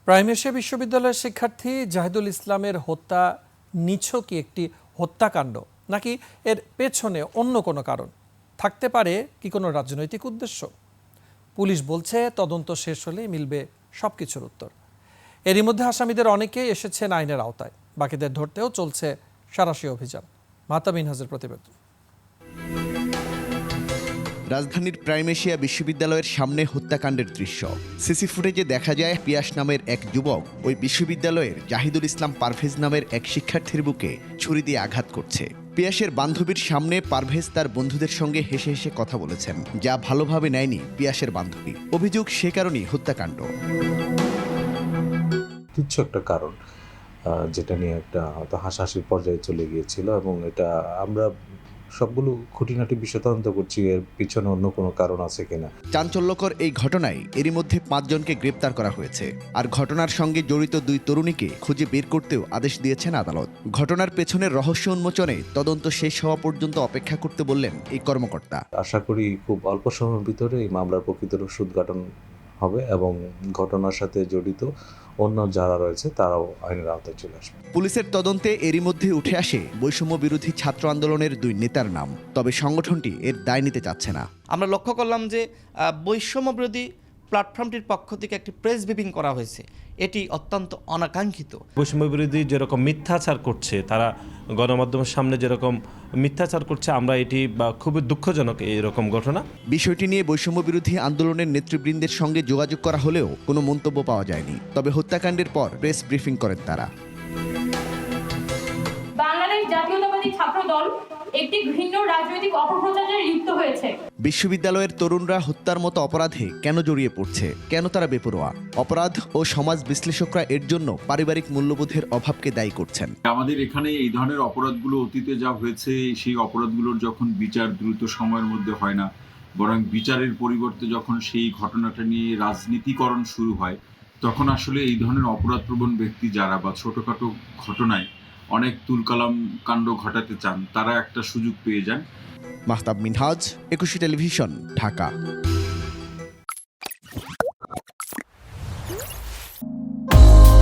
Prime Asia বিশ্ববিদ্যালয়ের শিক্ষার্থী জাহিদুল ইসলামের হত্যা নিছকই একটি হত্যাকাণ্ড, নাকি এর পেছনে অন্য কোনো কারণ থাকতে পারে? কি কোনো রাজনৈতিক উদ্দেশ্য? পুলিশ বলছে তদন্ত শেষ হলেই মিলবে সবকিছুর উত্তর। এরই মধ্যে আসামিদের অনেকেই এসেছেন আইনের আওতায়, বাকিদের ধরতেও চলছে সাঁড়াশি অভিযান। মাহতাব মিনহাজের প্রতিবেদন। রাজধানীর প্রাইম এশিয়া বিশ্ববিদ্যালয়ের সামনে হত্যাকাণ্ডের দৃশ্য। সিসি ফুটেজে দেখা যায় পিয়াস নামের এক যুবক ওই বিশ্ববিদ্যালয়ের জাহিদুল ইসলাম পারভেজ নামের এক শিক্ষার্থীর বুকে ছুরি দিয়ে আঘাত করছে। পিয়াসের বান্ধবীর সামনে পারভেজ তার বন্ধুদের সঙ্গে হেসে হেসে কথা বলেছেন, যা ভালোভাবে নেয়নি পিয়াসের বান্ধবী। অভিযোগ সে কারণেই হত্যাকাণ্ড। তুচ্ছ একটা কারণ, যেটা নিয়ে একটা হয়তো হাসাহাসির পর্যায়ে চলে গিয়েছিল, এবং এটা আমরা সবগুলো খুঁটিনাটি বিষয় তদন্ত করছি, এর পিছনে অন্য কোনো কারণ আছে কিনা। চাঞ্চল্যকর এই ঘটনায় এরই মধ্যে 5 জনকে গ্রেপ্তার করা হয়েছে। আর ঘটনার সঙ্গে জড়িত 2 তরুণীকে খুঁজে বের করতেও আদেশ দিয়েছেন আদালত। ঘটনার পেছনের রহস্য উন্মোচনে তদন্ত শেষ হওয়া পর্যন্ত অপেক্ষা করতে বললেন এই কর্মকর্তা। আশা করি খুব অল্প সময়ের ভিতরে এই মামলার প্রকৃত রহস্য উদ্ঘাটন হবে এবং ঘটনার সাথে জড়িত অন্য যারা রয়েছে তারাও আইনের আওতায় চলে আসবে। পুলিশের তদন্তে এরই মধ্যে উঠে আসে বৈষম্য বিরোধী ছাত্র আন্দোলনের 2 নেতার নাম। তবে সংগঠনটি এর দায় নিতে চাচ্ছে না। আমরা লক্ষ্য করলাম যে বৈষম্য বিরোধী প্ল্যাটফর্মটির পক্ষ থেকে একটি প্রেস ব্রিফিং করা হয়েছে। এটি অত্যন্ত অনাকাঙ্ক্ষিত। বৈষম্য বিরোধী যেরকম মিথ্যাচার করছে, তারা গণমাধ্যমের সামনে যেরকম মিথ্যাচার করছে, আমরা এটি খুবই দুঃখজনক এরকম ঘটনা। বিষয়টি নিয়ে বৈষম্য বিরোধী আন্দোলনের নেতৃবৃন্দের সঙ্গে যোগাযোগ করা হলেও কোনো মন্তব্য পাওয়া যায়নি। তবে হত্যাকাণ্ডের পর প্রেস ব্রিফিং করেন তারা। বাংলাদেশ জাতীয়তাবাদী ছাত্র দল একটি ঘৃণ্য রাজনৈতিক অপপ্রচারে লিপ্ত হয়েছে। বিশ্ববিদ্যালয়ের তরুণরা হত্যার মতো অপরাধে কেন জড়িয়ে পড়ছে? কেন তারা বেপরোয়া? অপরাধ ও সমাজ বিশ্লেষকরা এর জন্য পারিবারিক মূল্যবোধের অভাবকে দায়ী করছেন। আমাদের এখানে এই ধরনের অপরাধগুলো অতীতে যা হয়েছে, সেই অপরাধগুলোর যখন বিচার দ্রুত সময়ের মধ্যে হয় না, বরং বিচারের পরিবর্তে যখন সেই ঘটনাটা নিয়ে রাজনীতিকরণ শুরু হয়, তখন আসলে এই ধরনের অপরাধপ্রবণ ব্যক্তি যারা বা ছোটখাটো ঘটনায় অনেক তুলকালাম কাণ্ড ঘটাতে চান, তারা একটা সুযোগ পেয়ে যান। মাহতাব মিনহাজ, একুশে টেলিভিশন, ঢাকা।